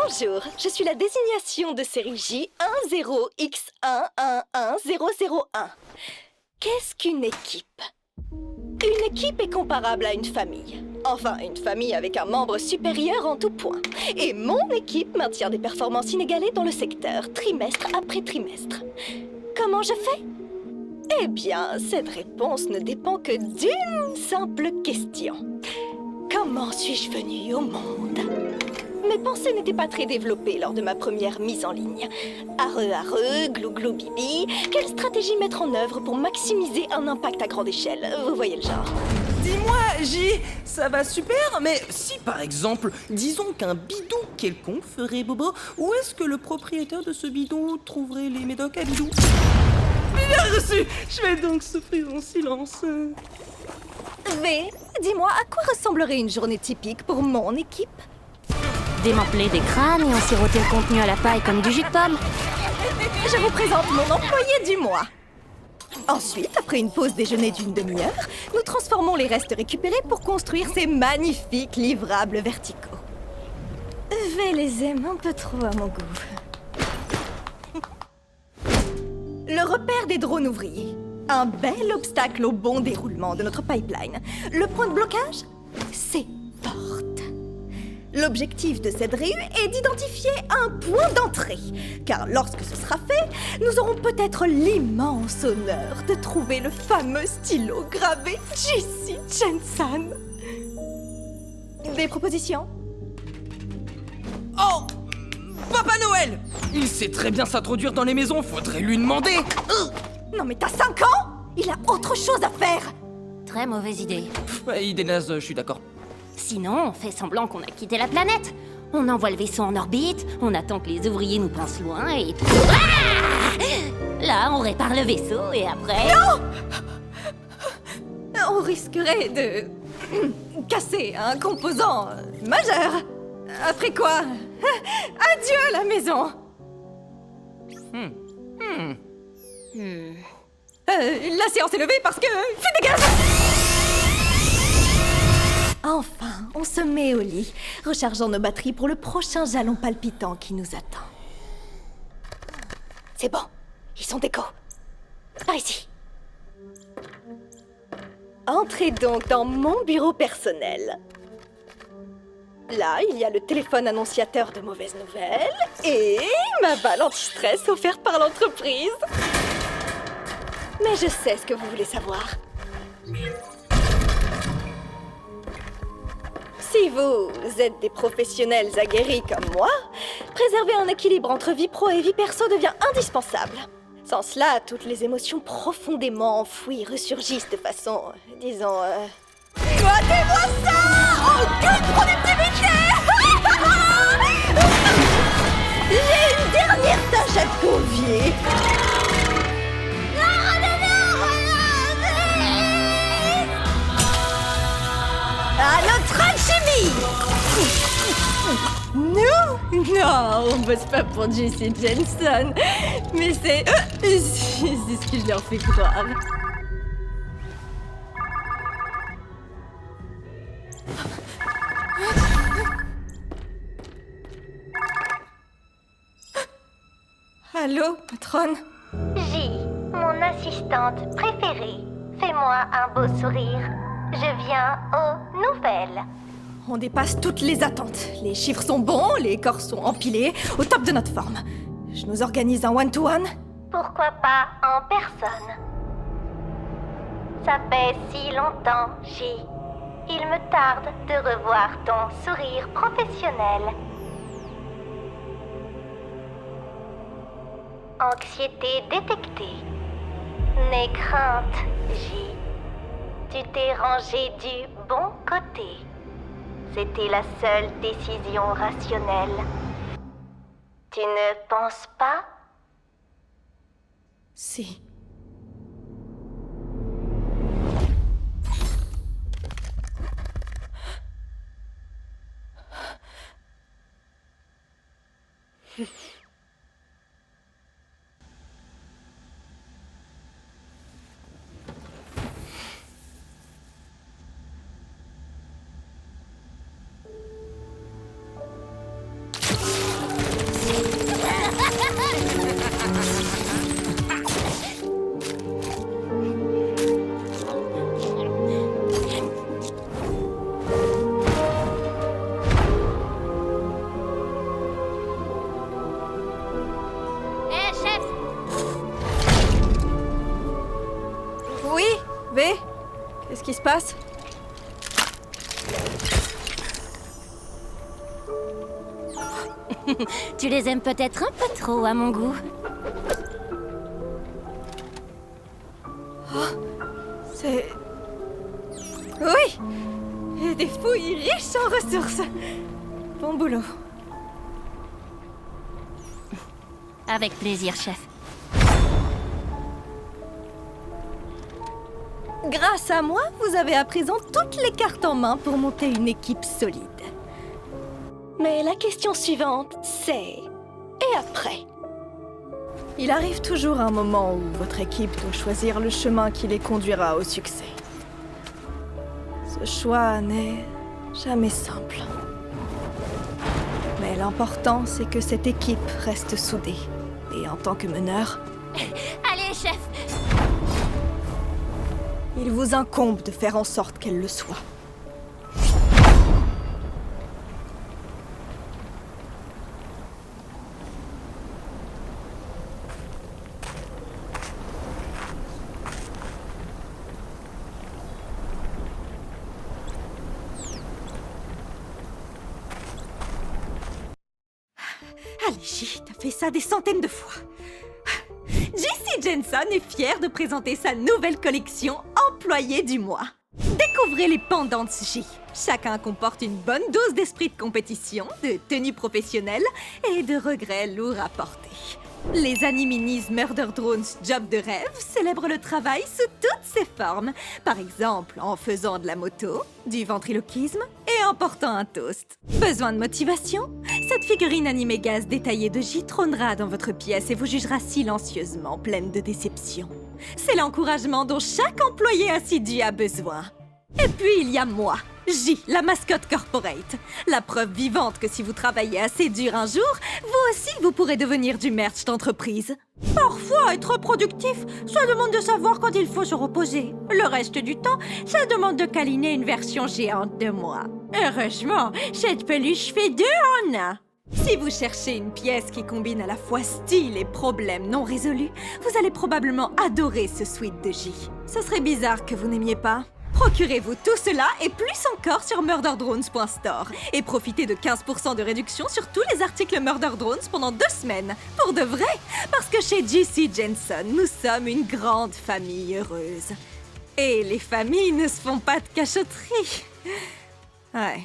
Bonjour, je suis la désignation de série J10X111001. Qu'est-ce qu'une équipe? Une équipe est comparable à une famille. Enfin, une famille avec un membre supérieur en tout point. Et mon équipe maintient des performances inégalées dans le secteur, trimestre après trimestre. Comment je fais? Eh bien, cette réponse ne dépend que d'une simple question. Comment suis-je venue au monde? Mes pensées n'étaient pas très développées lors de ma première mise en ligne. Areux, glou glou bibi, quelle stratégie mettre en œuvre pour maximiser un impact à grande échelle? Vous voyez le genre. Dis-moi, J, ça va super, mais si par exemple, disons qu'un bidon quelconque ferait bobo, où est-ce que le propriétaire de ce bidon trouverait les médocs à bidou? Bien reçu. Je vais donc souffrir en silence. V, dis-moi, à quoi ressemblerait une journée typique pour mon équipe? Démanteler des crânes et en siroter le contenu à la paille comme du jus de pomme. Je vous présente mon employé du mois. Ensuite, après une pause déjeuner d'une demi-heure, nous transformons les restes récupérés pour construire ces magnifiques livrables verticaux. V les aime un peu trop à mon goût. Le repère des drones ouvriers. Un bel obstacle au bon déroulement de notre pipeline. Le point de blocage? Ces portes. L'objectif de cette réu est d'identifier un point d'entrée. Car lorsque ce sera fait, nous aurons peut-être l'immense honneur de trouver le fameux stylo gravé J.C. Jensen. Des propositions? Oh, Papa Noël! Il sait très bien s'introduire dans les maisons, faudrait lui demander. Non mais t'as 5 ans? Il a autre chose à faire. Très mauvaise idée. Ouais, idée naze, je suis d'accord. Sinon, on fait semblant qu'on a quitté la planète. On envoie le vaisseau en orbite, on attend que les ouvriers nous pincent loin et... Ah! Là, on répare le vaisseau et après... Non! On risquerait de... casser un composant majeur. Après quoi? Adieu la maison. La séance est levée parce que... Fais des gaz! Enfin, on se met au lit, rechargeant nos batteries pour le prochain jalon palpitant qui nous attend. C'est bon, ils sont déco. Par ici. Entrez donc dans mon bureau personnel. Là, il y a le téléphone annonciateur de mauvaises nouvelles et ma balle anti-stress offerte par l'entreprise. Mais je sais ce que vous voulez savoir. Si vous êtes des professionnels aguerris comme moi, préserver un équilibre entre vie pro et vie perso devient indispensable. Sans cela, toutes les émotions profondément enfouies ressurgissent de façon, disons... Regardez-moi ça! Aucune productivité! J'ai une dernière tâche à te confier. À notre alchimie! Nous? Non, on bosse pas pour J.C. Jensen. Mais c'est ce que je leur fais croire. Allô, patronne? J, mon assistante préférée. Fais-moi un beau sourire. Je viens aux nouvelles. On dépasse toutes les attentes. Les chiffres sont bons, les corps sont empilés, au top de notre forme. Je nous organise un one-to-one. Pourquoi pas en personne? Ça fait si longtemps, J. Il me tarde de revoir ton sourire professionnel. Anxiété détectée. N'aie crainte, J. Tu t'es rangé du bon côté. C'était la seule décision rationnelle. Tu ne penses pas? Si. Hé, chef! Oui, V? Qu'est-ce qui se passe? Tu les aimes peut-être un peu trop, à mon goût. C'est... Oui! Et des fouilles riches en ressources. Bon boulot. Avec plaisir, chef. Grâce à moi, vous avez à présent toutes les cartes en main pour monter une équipe solide. Mais la question suivante, c'est... Et après? Il arrive toujours un moment où votre équipe doit choisir le chemin qui les conduira au succès. Ce choix n'est jamais simple. Mais l'important, c'est que cette équipe reste soudée. Et en tant que meneur, Allez, chef! il vous incombe de faire en sorte qu'elle le soit. Allez, J, t'as fait ça des centaines de fois. JC Jensen est fière de présenter sa nouvelle collection Employé du mois. Découvrez les Pendantes J. Chacun comporte une bonne dose d'esprit de compétition, de tenue professionnelle et de regrets lourds à porter. Les Animinis Murder Drones Job de rêve célèbrent le travail sous toutes ses formes. Par exemple, en faisant de la moto, du ventriloquisme et en portant un toast. Besoin de motivation? Cette figurine animée gaz détaillée de J trônera dans votre pièce et vous jugera silencieusement, pleine de déception. C'est l'encouragement dont chaque employé assidu a besoin. Et puis il y a moi, J, la mascotte corporate. La preuve vivante que si vous travaillez assez dur un jour, vous aussi vous pourrez devenir du merch d'entreprise. Parfois, être productif, ça demande de savoir quand il faut se reposer. Le reste du temps, ça demande de câliner une version géante de moi. Heureusement, cette peluche fait 2 en 1. Si vous cherchez une pièce qui combine à la fois style et problèmes non résolus, vous allez probablement adorer ce suite de J. Ce serait bizarre que vous n'aimiez pas. Procurez-vous tout cela et plus encore sur murderdrones.store et profitez de 15% de réduction sur tous les articles Murder Drones pendant 2 semaines. Pour de vrai, parce que chez JC Jensen, nous sommes une grande famille heureuse. Et les familles ne se font pas de cachotterie. Ouais.